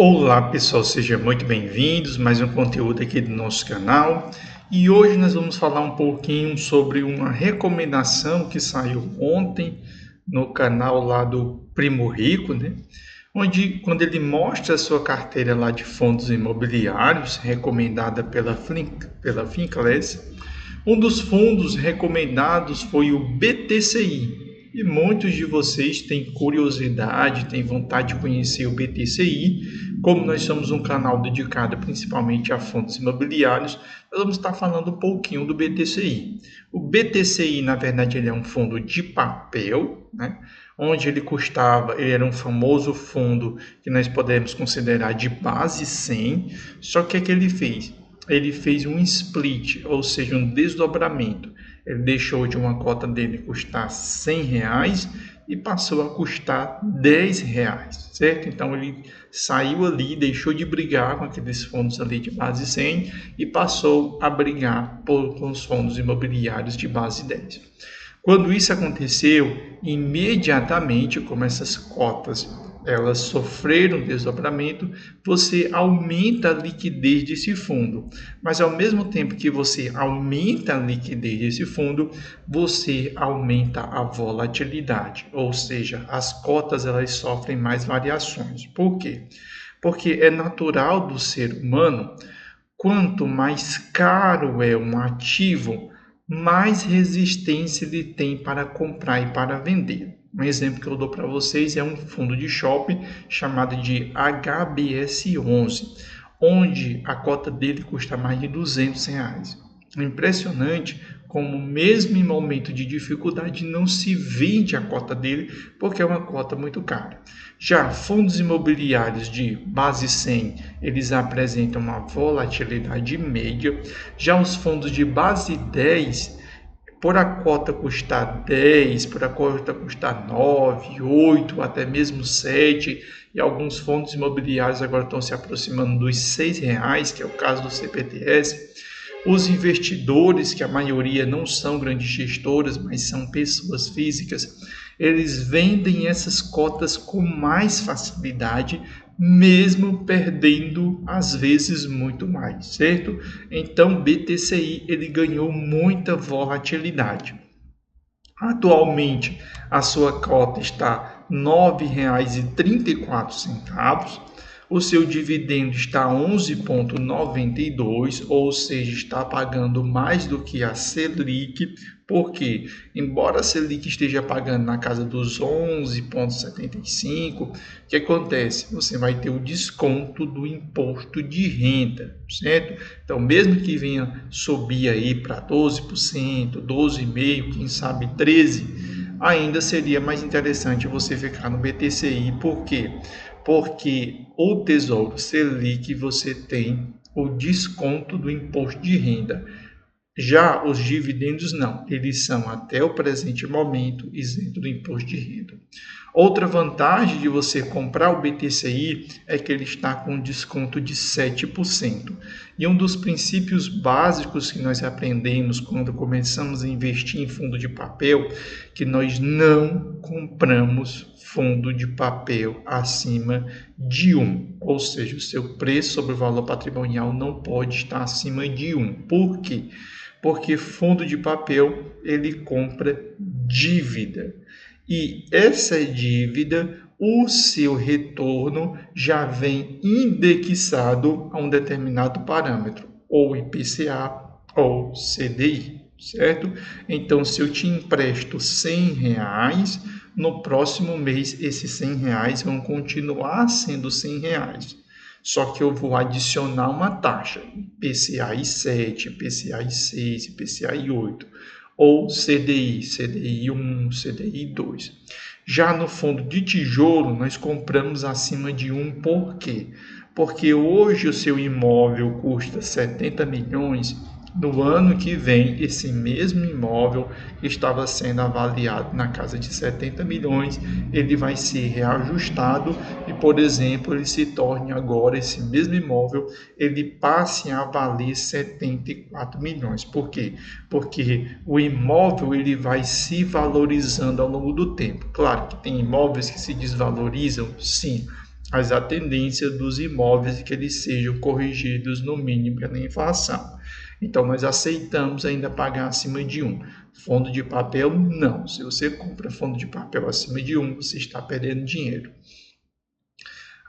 Olá pessoal, sejam muito bem-vindos, mais um conteúdo aqui do nosso canal. E hoje nós vamos falar um pouquinho sobre uma recomendação que saiu ontem no canal lá do Primo Rico, né? Onde quando ele mostra a sua carteira lá de fundos imobiliários, recomendada pela Finclass, um dos fundos recomendados foi o BTCI. E muitos de vocês têm curiosidade, têm vontade de conhecer o BTCI. Como nós somos um canal dedicado principalmente a fundos imobiliários, nós vamos estar falando um pouquinho do BTCI. O BTCI, na verdade, ele é um fundo de papel, né? Onde ele era um famoso fundo que nós podemos considerar de base 100, só que o que ele fez? Ele fez um split, ou seja, um desdobramento. Ele deixou de uma cota dele custar R$ 100 e passou a custar R$ 10, certo? Então ele saiu ali, deixou de brigar com aqueles fundos ali de base 100 e passou a brigar com os fundos imobiliários de base 10. Quando isso aconteceu, imediatamente, como essas cotas elas sofreram desdobramento, você aumenta a liquidez desse fundo. Mas ao mesmo tempo que você aumenta a liquidez desse fundo, você aumenta a volatilidade, ou seja, as cotas elas sofrem mais variações. Por quê? Porque é natural do ser humano, quanto mais caro é um ativo, mais resistência ele tem para comprar e para vender. Um exemplo que eu dou para vocês é um fundo de shopping chamado de HBS11, onde a cota dele custa mais de R$ 200. Impressionante como mesmo em momento de dificuldade não se vende a cota dele porque é uma cota muito cara. Já fundos imobiliários de base 100, eles apresentam uma volatilidade média. Já os fundos de base 10, por a cota custar 10, por a cota custar 9, 8, até mesmo 7, e alguns fundos imobiliários agora estão se aproximando dos R$ 6, que é o caso do CPTS. Os investidores, que a maioria não são grandes gestoras, mas são pessoas físicas, eles vendem essas cotas com mais facilidade, mesmo perdendo às vezes muito mais, certo? Então, o BTCI ele ganhou muita volatilidade. Atualmente, a sua cota está R$ 9,34. O seu dividendo está 11,92, ou seja, está pagando mais do que a Selic, porque, embora a Selic esteja pagando na casa dos 11,75, o que acontece? Você vai ter o desconto do imposto de renda, certo? Então, mesmo que venha subir aí para 12%, 12,5%, quem sabe 13%, ainda seria mais interessante você ficar no BTCI. Por quê? Porque o Tesouro Selic você tem o desconto do imposto de renda. Já os dividendos não, eles são até o presente momento isentos do imposto de renda. Outra vantagem de você comprar o BTCI é que ele está com um desconto de 7%. E um dos princípios básicos que nós aprendemos quando começamos a investir em fundo de papel, que nós não compramos fundo de papel acima de 1. Ou seja, o seu preço sobre o valor patrimonial não pode estar acima de 1. Por quê? Porque fundo de papel ele compra dívida. E essa dívida, o seu retorno já vem indexado a um determinado parâmetro, ou IPCA ou CDI, certo? Então, se eu te empresto R$ 100, no próximo mês esses R$ 100 vão continuar sendo R$ 100. Só que eu vou adicionar uma taxa, IPCA 7, IPCA 6, IPCA 8, ou CDI, CDI 1, CDI 2. Já no fundo de tijolo, nós compramos acima de 1, por quê? Porque hoje o seu imóvel custa 70 milhões, no ano que vem, esse mesmo imóvel que estava sendo avaliado na casa de 70 milhões, ele vai ser reajustado e, por exemplo, ele se torne agora, esse mesmo imóvel, ele passe a valer 74 milhões. Por quê? Porque o imóvel ele vai se valorizando ao longo do tempo. Claro que tem imóveis que se desvalorizam, sim, mas a tendência dos imóveis é que eles sejam corrigidos no mínimo pela inflação. Então, nós aceitamos ainda pagar acima de 1. Fundo de papel, não. Se você compra fundo de papel acima de 1, você está perdendo dinheiro.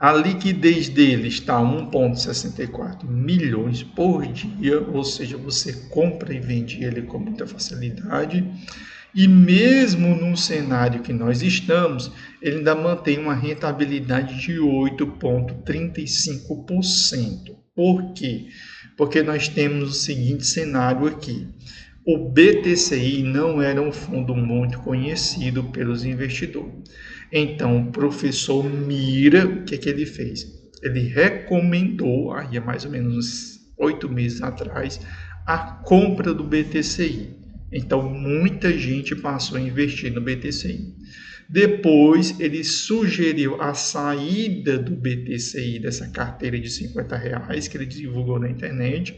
A liquidez dele está a 1,64 milhões por dia, ou seja, você compra e vende ele com muita facilidade. E mesmo num cenário que nós estamos, ele ainda mantém uma rentabilidade de 8,35%. Por quê? Porque nós temos o seguinte cenário aqui. O BTCI não era um fundo muito conhecido pelos investidores. Então, o professor Mira, o que ele fez? Ele recomendou, aí há mais ou menos uns 8 meses atrás, a compra do BTCI. Então, muita gente passou a investir no BTCI. Depois, ele sugeriu a saída do BTCI, dessa carteira de R$50 que ele divulgou na internet,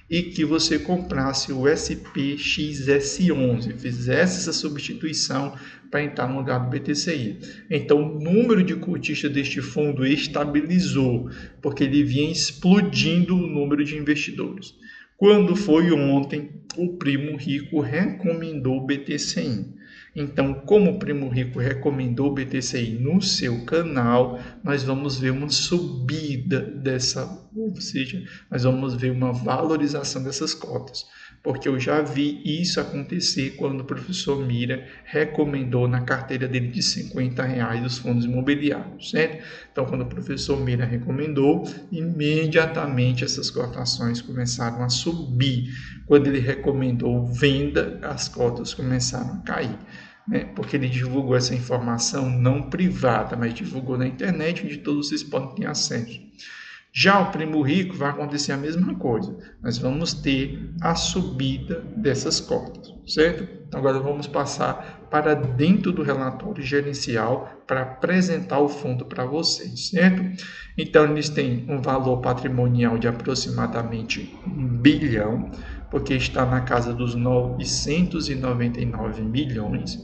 e que você comprasse o SPXS11, fizesse essa substituição para entrar no lugar do BTCI. Então, o número de cotistas deste fundo estabilizou, porque ele vinha explodindo o número de investidores. Quando foi ontem, o Primo Rico recomendou o BTCI. Então, como o Primo Rico recomendou o BTCI no seu canal, nós vamos ver uma subida dessa, ou seja, nós vamos ver uma valorização dessas cotas, porque eu já vi isso acontecer quando o professor Mira recomendou na carteira dele de R$50 os fundos imobiliários, certo? Então, quando o professor Mira recomendou, imediatamente essas cotações começaram a subir. Quando ele recomendou venda, as cotas começaram a cair, né? Porque ele divulgou essa informação não privada, mas divulgou na internet, onde todos vocês podem ter acesso. Já o Primo Rico vai acontecer a mesma coisa. Nós vamos ter a subida dessas cotas, certo? Então, agora vamos passar para dentro do relatório gerencial para apresentar o fundo para vocês, certo? Então, eles têm um valor patrimonial de aproximadamente 1 bilhão, porque está na casa dos 999 milhões.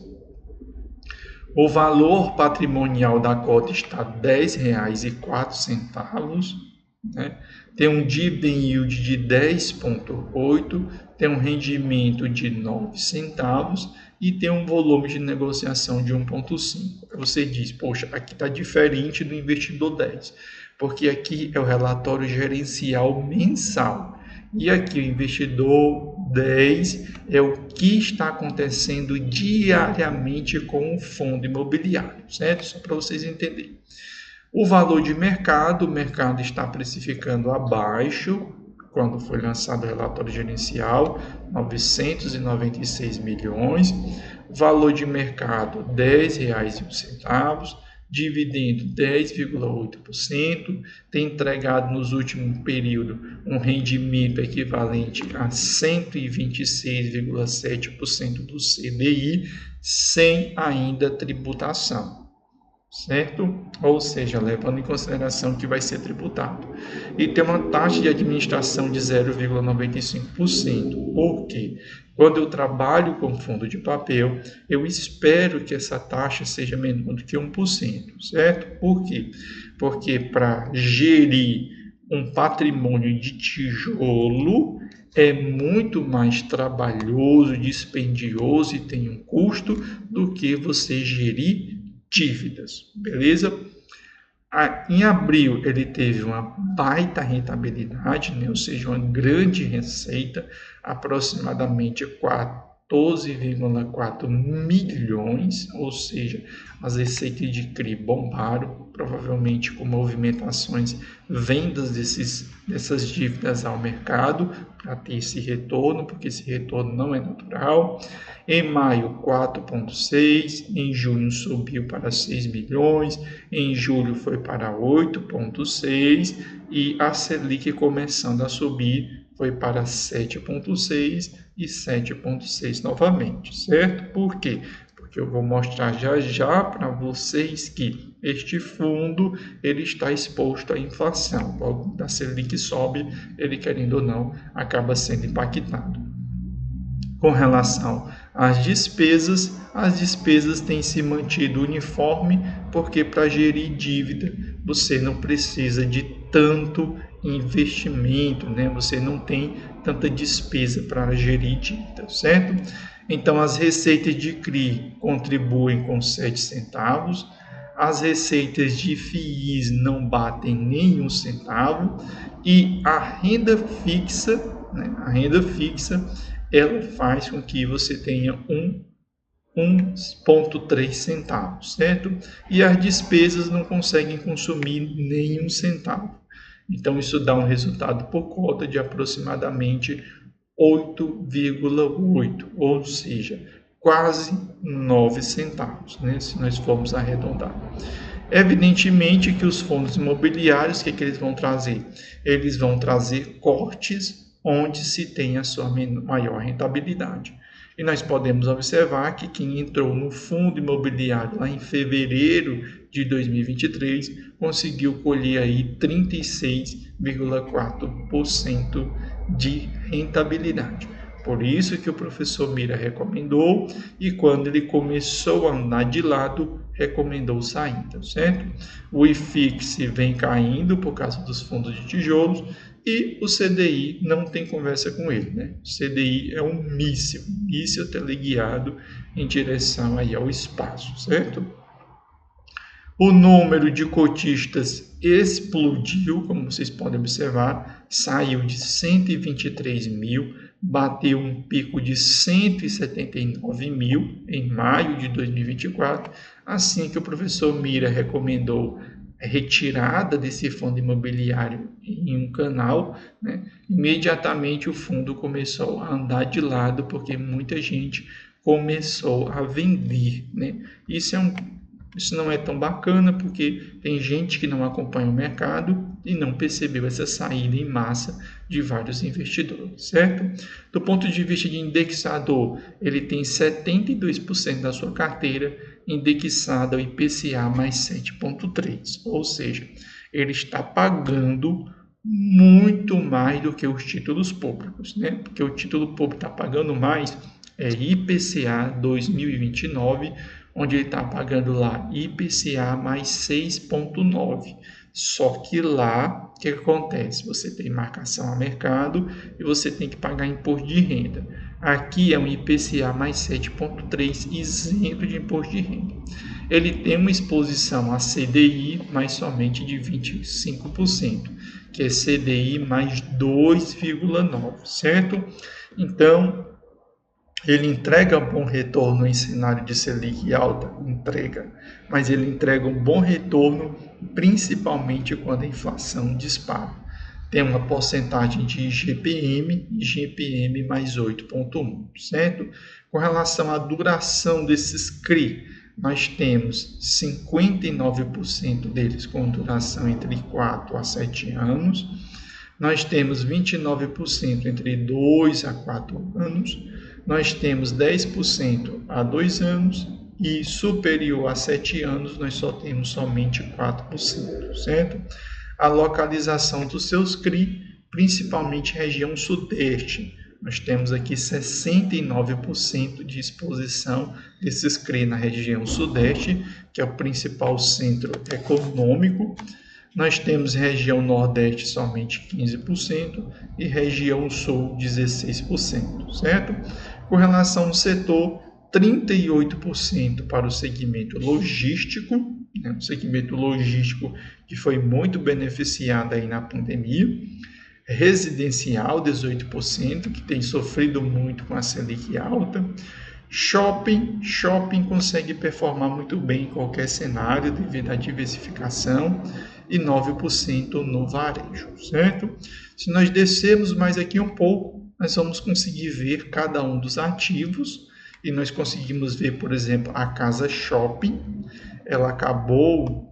O valor patrimonial da cota está R$ 10,04, né? Tem um dividend yield de 10,8, tem um rendimento de 9 centavos e tem um volume de negociação de 1,5. Você diz, poxa, aqui está diferente do investidor 10, porque aqui é o relatório gerencial mensal. E aqui o investidor 10 é o que está acontecendo diariamente com o fundo imobiliário, certo? Só para vocês entenderem. O valor de mercado, o mercado está precificando abaixo, quando foi lançado o relatório gerencial, 996 milhões. Valor de mercado, R$ 10,01. Dividendo 10,8%, tem entregado nos últimos períodos um rendimento equivalente a 126,7% do CDI, sem ainda tributação, certo? Ou seja, levando em consideração que vai ser tributado. E tem uma taxa de administração de 0,95%. Por quê? Quando eu trabalho com fundo de papel, eu espero que essa taxa seja menor do que 1%, certo? Por quê? Porque para gerir um patrimônio de tijolo é muito mais trabalhoso, dispendioso e tem um custo do que você gerir dívidas, beleza? Em abril ele teve uma baita rentabilidade, né? Ou seja, uma grande receita, aproximadamente 14,4 milhões, ou seja, as receitas de CRI bombaram, provavelmente com movimentações, vendas dessas dívidas ao mercado, para ter esse retorno, porque esse retorno não é natural. Em maio, 4,6, em junho subiu para 6 milhões, em julho foi para 8,6 e a Selic começando a subir foi para 7,6 e 7,6 novamente, certo? Por quê? Porque eu vou mostrar já para vocês que este fundo ele está exposto à inflação. Logo, da Selic sobe, ele querendo ou não, acaba sendo impactado. Com relação às despesas têm se mantido uniforme, porque para gerir dívida você não precisa de tanto investimento, né? Você não tem tanta despesa para gerir dívida, certo? Então as receitas de CRI contribuem com 7 centavos, as receitas de FIIs não batem nenhum centavo e a renda fixa, né? A renda fixa ela faz com que você tenha 1,3 centavos, certo? E as despesas não conseguem consumir nenhum centavo. Então, isso dá um resultado por cota de aproximadamente 8,8, ou seja, quase 9 centavos, né? Se nós formos arredondar. Evidentemente que os fundos imobiliários, o que eles vão trazer? Eles vão trazer cortes onde se tem a sua maior rentabilidade. E nós podemos observar que quem entrou no fundo imobiliário lá em fevereiro de 2023 conseguiu colher aí 36,4% de rentabilidade. Por isso que o professor Mira recomendou e quando ele começou a andar de lado, recomendou saída, certo? O IFIX vem caindo por causa dos fundos de tijolos e o CDI não tem conversa com ele, né? O CDI é um míssil teleguiado em direção aí ao espaço, certo? O número de cotistas explodiu, como vocês podem observar, saiu de 123 mil, bateu um pico de 179 mil em maio de 2024, assim que o professor Mira recomendou a retirada desse fundo imobiliário em um canal, né? Imediatamente o fundo começou a andar de lado, porque muita gente começou a vender, né? Isso não é tão bacana porque tem gente que não acompanha o mercado e não percebeu essa saída em massa de vários investidores, certo? Do ponto de vista de indexador, ele tem 72% da sua carteira indexada ao IPCA mais 7,3, ou seja, ele está pagando muito mais do que os títulos públicos, né? Porque o título público está pagando mais IPCA 2029, onde ele está pagando lá IPCA mais 6,9. Só que lá, o que acontece? Você tem marcação a mercado e você tem que pagar imposto de renda. Aqui é um IPCA mais 7,3, isento de imposto de renda. Ele tem uma exposição a CDI, mas somente de 25%, que é CDI mais 2,9, certo? Então, ele entrega bom retorno em cenário de Selic alta? Entrega, mas ele entrega um bom retorno principalmente quando a inflação dispara. Tem uma porcentagem de IGPM mais 8,1, certo? Com relação à duração desses CRI, nós temos 59% deles com duração entre 4 a 7 anos, nós temos 29% entre 2 a 4 anos, nós temos 10% a 2 anos e superior a 7 anos nós só temos somente 4%, certo? A localização dos seus CRI, principalmente região sudeste, nós temos aqui 69% de exposição desses CRI na região sudeste, que é o principal centro econômico. Nós temos região nordeste somente 15% e região sul 16%, certo? Com relação ao setor, 38% para o segmento logístico, né? O segmento logístico que foi muito beneficiado aí na pandemia. Residencial, 18%, que tem sofrido muito com a Selic alta. Shopping consegue performar muito bem em qualquer cenário devido à diversificação e 9% no varejo, certo? Se nós descermos mais aqui um pouco, nós vamos conseguir ver cada um dos ativos e nós conseguimos ver, por exemplo, a Casa Shopping, ela acabou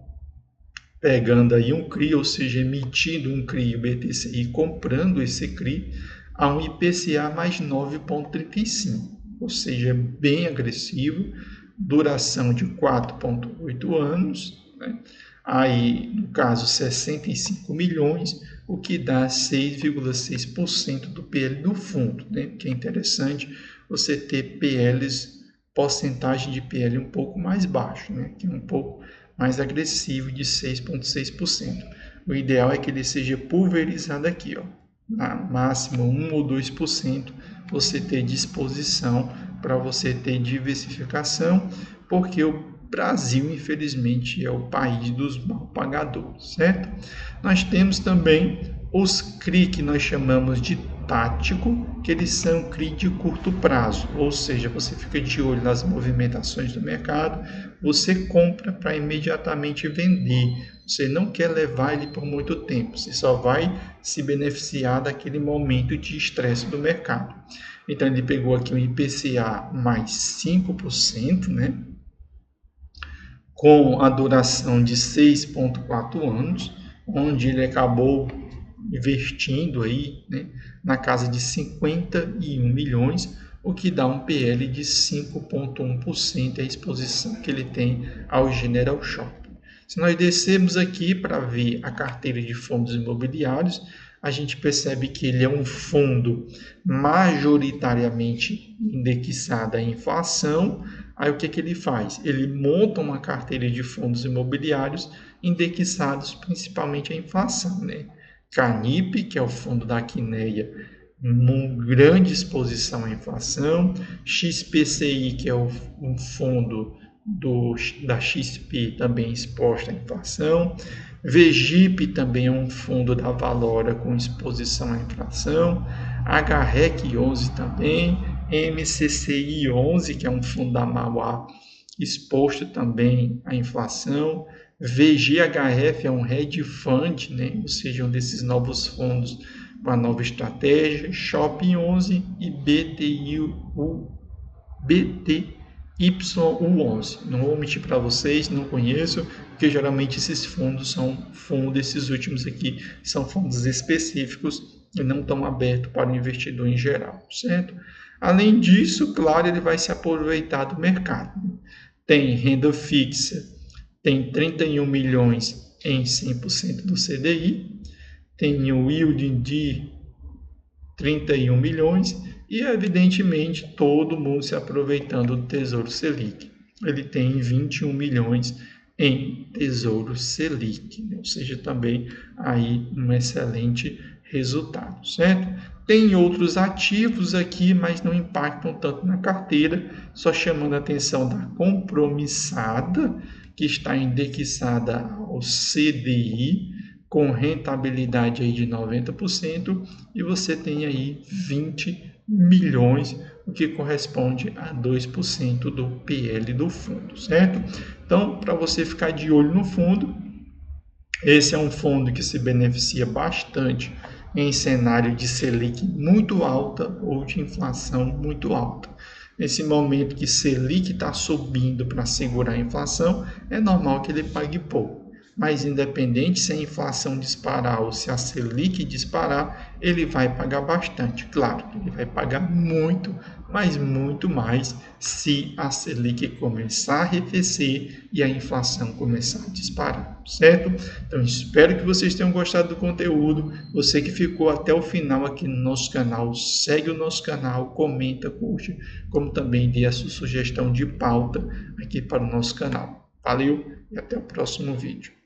pegando aí um CRI, ou seja, emitindo um CRI, o BTCI comprando esse CRI a um IPCA mais 9,35, ou seja, bem agressivo, duração de 4,8 anos, né? Aí, no caso, 65 milhões, o que dá 6,6% do PL do fundo, né? Que é interessante, você ter PLs, porcentagem de PL um pouco mais baixo, né? Que é um pouco mais agressivo, de 6,6%. O ideal é que ele seja pulverizado aqui, ó, na máximo 1 ou 2%, você ter disposição para você ter diversificação, porque o Brasil, infelizmente, é o país dos mal pagadores, certo? Nós temos também os CRI, que nós chamamos de tático, que eles são CRI de curto prazo, ou seja, você fica de olho nas movimentações do mercado, você compra para imediatamente vender, você não quer levar ele por muito tempo, você só vai se beneficiar daquele momento de estresse do mercado. Então ele pegou aqui um IPCA mais 5%, né? Com a duração de 6,4 anos, onde ele acabou investindo aí, né, na casa de 51 milhões, o que dá um PL de 5,1%, a exposição que ele tem ao General Shopping. Se nós descermos aqui para ver a carteira de fundos imobiliários, a gente percebe que ele é um fundo majoritariamente indexado à inflação. Aí o que ele faz? Ele monta uma carteira de fundos imobiliários indexados principalmente à inflação, né? Canip, que é o fundo da Quineia, uma grande exposição à inflação. XPCI, que é um fundo da XP, também exposto à inflação. VGIP também é um fundo da Valora com exposição à inflação. HREC 11 também. MCCI 11, que é um fundo da Mauá, exposto também à inflação. VGHF é um hedge fund, né? Ou seja, um desses novos fundos com a nova estratégia. Shopping 11 e BTYU11. Não vou mentir para vocês, não conheço, porque geralmente esses fundos esses últimos aqui, são fundos específicos e não estão abertos para o investidor em geral, certo? Além disso, claro, ele vai se aproveitar do mercado. Tem renda fixa, tem 31 milhões em 100% do CDI, tem o yielding de 31 milhões e, evidentemente, todo mundo se aproveitando do Tesouro Selic. Ele tem 21 milhões em Tesouro Selic, ou seja, também aí um excelente resultado, certo? Tem outros ativos aqui, mas não impactam tanto na carteira, só chamando a atenção da compromissada, que está indexada ao CDI, com rentabilidade aí de 90%, e você tem aí 20 milhões, o que corresponde a 2% do PL do fundo, certo? Então, para você ficar de olho no fundo, esse é um fundo que se beneficia bastante em cenário de Selic muito alta ou de inflação muito alta. Nesse momento que Selic está subindo para segurar a inflação, é normal que ele pague pouco. Mas independente se a inflação disparar ou se a Selic disparar, ele vai pagar bastante. Claro, ele vai pagar muito, mas muito mais se a Selic começar a arrefecer e a inflação começar a disparar, certo? Então, espero que vocês tenham gostado do conteúdo. Você que ficou até o final aqui no nosso canal, segue o nosso canal, comenta, curte, como também dê a sua sugestão de pauta aqui para o nosso canal. Valeu e até o próximo vídeo.